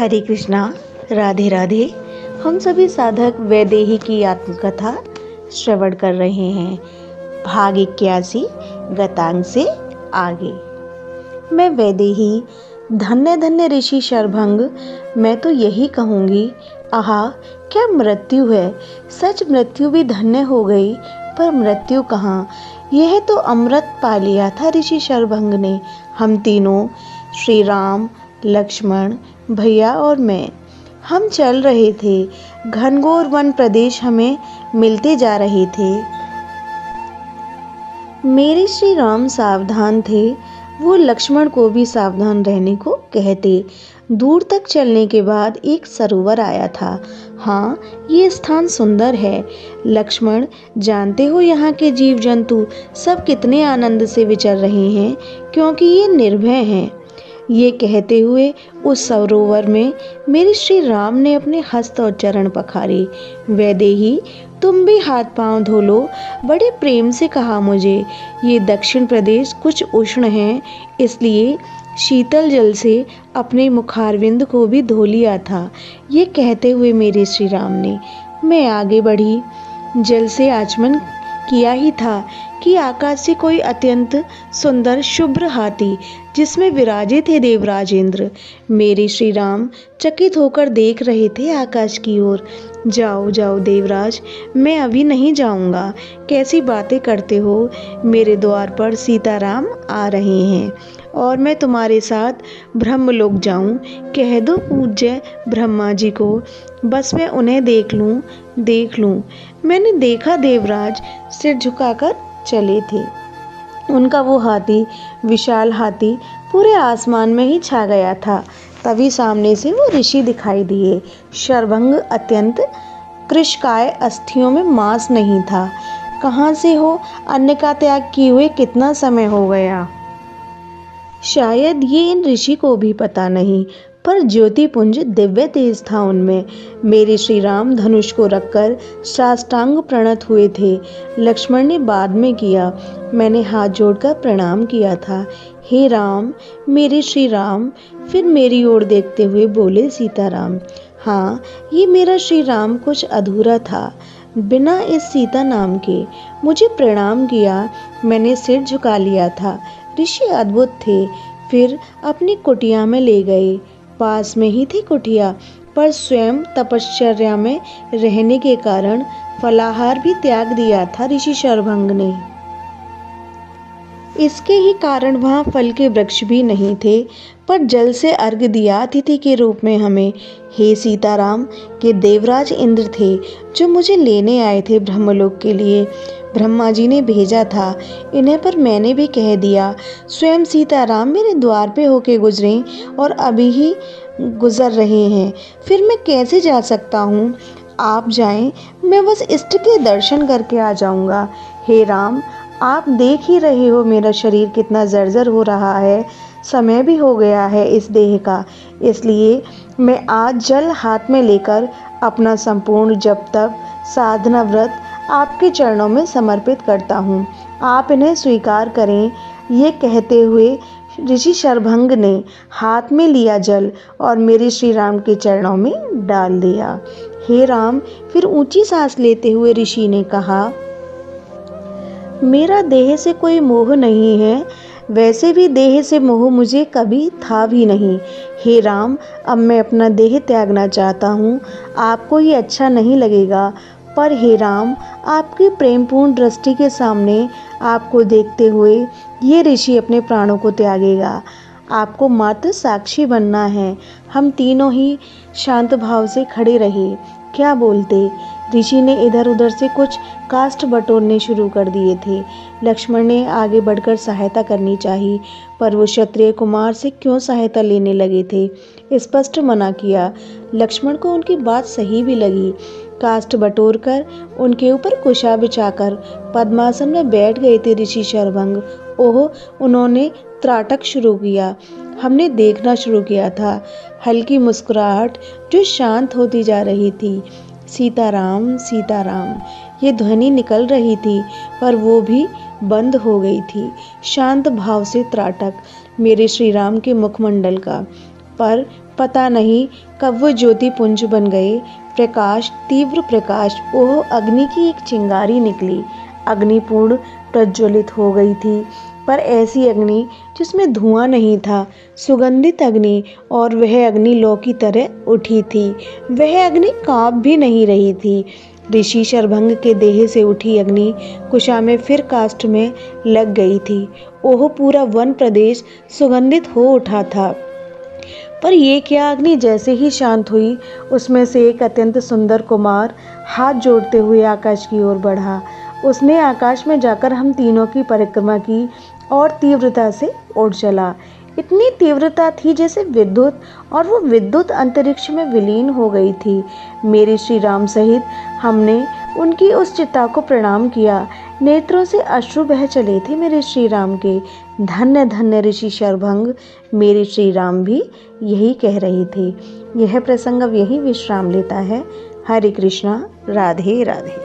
हरे कृष्णा, राधे राधे। हम सभी साधक वैदेही की आत्मकथा श्रवण कर रहे हैं। भाग 81 गतांग से आगे। मैं वैदेही, धन्य धन्य ऋषि शरभंग, मैं तो यही कहूँगी, आहा क्या मृत्यु है। सच मृत्यु भी धन्य हो गई, पर मृत्यु कहाँ, यह तो अमृत पा लिया था ऋषि शरभंग ने। हम तीनों, श्री राम, लक्ष्मण, भैया और मैं, हम चल रहे थे। घनघोर वन प्रदेश हमें मिलते जा रहे थे। मेरे श्री राम सावधान थे, वो लक्ष्मण को भी सावधान रहने को कहते। दूर तक चलने के बाद एक सरोवर आया था। हाँ, ये स्थान सुंदर है लक्ष्मण, जानते हो यहाँ के जीव जंतु सब कितने आनंद से विचर रहे हैं, क्योंकि ये निर्भय हैं। ये कहते हुए उस सरोवर में मेरे श्री राम ने अपने हस्त और चरण पखारे। वैदेही, तुम भी हाथ पांव धो लो, बड़े प्रेम से कहा मुझे। ये दक्षिण प्रदेश कुछ उष्ण है, इसलिए शीतल जल से अपने मुखारविंद को भी धो लिया था। ये कहते हुए मेरे श्री राम ने, मैं आगे बढ़ी। जल से आचमन किया ही था कि आकाश से कोई अत्यंत सुंदर शुभ्र हाथी, जिसमें विराजे थे देवराज इंद्र, मेरे श्री राम चकित होकर देख रहे थे आकाश की ओर। जाओ जाओ देवराज, मैं अभी नहीं जाऊंगा, कैसी बातें करते हो। मेरे द्वार पर सीताराम आ रहे हैं और मैं तुम्हारे साथ ब्रह्मलोक जाऊं। कह दो पूज्य ब्रह्मा जी को, बस मैं उन्हें देख लूं। मैंने देखा देवराज सिर झुकाकर चले थे। उनका वो हाथी, विशाल हाथी, पूरे आसमान में ही छा गया था। तभी सामने से वो ऋषि दिखाई दिए। शरभंग अत्यंत कृशकाय, अस्थियों में मांस नहीं था। कहाँ से हो, अन्न का त्याग किए हुए कितना समय हो गया। शायद ये इन ऋषि को भी पता नहीं, पर ज्योतिपुंज दिव्य तेज था उनमें। मेरे श्री राम धनुष को रखकर साष्टांग प्रणत हुए थे। लक्ष्मण ने बाद में किया, मैंने हाथ जोड़कर प्रणाम किया था। हे राम, मेरे श्री राम। फिर मेरी ओर देखते हुए बोले सीताराम। हाँ, ये मेरा श्री राम कुछ अधूरा था, बिना इस सीता नाम के। मुझे प्रणाम किया, मैंने सिर झुका लिया था। ऋषि अद्भुत थे। फिर अपनी कुटिया में ले गए। पास में ही थी कुटिया, पर स्वयं तपश्चर्या में रहने के कारण फलाहार भी त्याग दिया था ऋषि शरभंग ने। इसके ही कारण वहाँ फल के वृक्ष भी नहीं थे, पर जल से अर्घ दिया अतिथि के रूप में हमें। हे सीताराम के देवराज इंद्र थे, जो मुझे लेने आए थे ब्रह्मलोक के लिए। ब्रह्मा जी ने भेजा था इन्हें, पर मैंने भी कह दिया। स्वयं सीताराम मेरे द्वार पे होके गुजरे और अभी ही गुजर रहे हैं, फिर मैं कैसे जा सकता हूँ। आप जाएं, मैं बस इष्ट के दर्शन करके आ जाऊँगा। हे राम, आप देख ही रहे हो मेरा शरीर कितना जर्जर हो रहा है। समय भी हो गया है इस देह का, इसलिए मैं आज जल हाथ में लेकर अपना संपूर्ण जप तप साधना व्रत आपके चरणों में समर्पित करता हूँ। आप इन्हें स्वीकार करें। ये कहते हुए ऋषि शरभंग ने हाथ में लिया जल और मेरे श्री राम के चरणों में डाल दिया। हे राम, फिर ऊंची सांस लेते हुए ऋषि ने कहा, मेरा देह से कोई मोह नहीं है, वैसे भी देह से मोह मुझे कभी था भी नहीं। हे राम, अब मैं अपना देह त्यागना चाहता हूँ। आपको ये अच्छा नहीं लगेगा, पर हे राम, आपकी प्रेमपूर्ण दृष्टि के सामने आपको देखते हुए ये ऋषि अपने प्राणों को त्यागेगा। आपको मात्र साक्षी बनना है। हम तीनों ही शांत भाव से खड़े रहे। क्या बोलते। ऋषि ने इधर उधर से कुछ काष्ठ बटोरने शुरू कर दिए थे। लक्ष्मण ने आगे बढ़कर सहायता करनी चाहिए, पर वो क्षत्रिय कुमार से क्यों सहायता लेने लगे थे। स्पष्ट मना किया। लक्ष्मण को उनकी बात सही भी लगी। काष्ठ बटोर कर उनके ऊपर कुशा बिछाकर पद्मासन में बैठ गए थे ऋषि शरभंग। ओह, उन्होंने त्राटक शुरू किया। हमने देखना शुरू किया था। हल्की मुस्कुराहट जो शांत होती जा रही थी। सीताराम सीताराम, ये ध्वनि निकल रही थी, पर वो भी बंद हो गई थी। शांत भाव से त्राटक मेरे श्री राम के मुखमंडल का, पर पता नहीं कब वो ज्योति पुंज बन गए। प्रकाश, तीव्र प्रकाश, ओह अग्नि की एक चिंगारी निकली। अग्नि पूर्ण प्रज्वलित हो गई थी, पर ऐसी अग्नि जिसमें धुआं नहीं था, सुगंधित अग्नि। और वह अग्नि लौ की तरह उठी थी। वह अग्नि कांप भी नहीं रही थी। ऋषि शरभंग के देह से उठी अग्नि कुशा में फिर काष्ठ में लग गई थी। ओह पूरा वन प्रदेश सुगंधित हो उठा था। पर ये क्या, अग्नि जैसे ही शांत हुई, उसमें से एक अत्यंत सुंदर कुमार हाथ जोड़ते हुए आकाश की ओर बढ़ा। उसने आकाश में जाकर हम तीनों की परिक्रमा की और तीव्रता से उड़ चला। इतनी तीव्रता थी जैसे विद्युत, और वो विद्युत अंतरिक्ष में विलीन हो गई थी। मेरे श्री राम सहित हमने उनकी उस चिता को प्रणाम किया। नेत्रों से अश्रु बह चले थे मेरे श्री राम के। धन्य धन्य ऋषि शरभंग। मेरे श्री राम भी यही कह रहे थे। यह प्रसंग अब यही विश्राम लेता है। हरे कृष्णा, राधे राधे।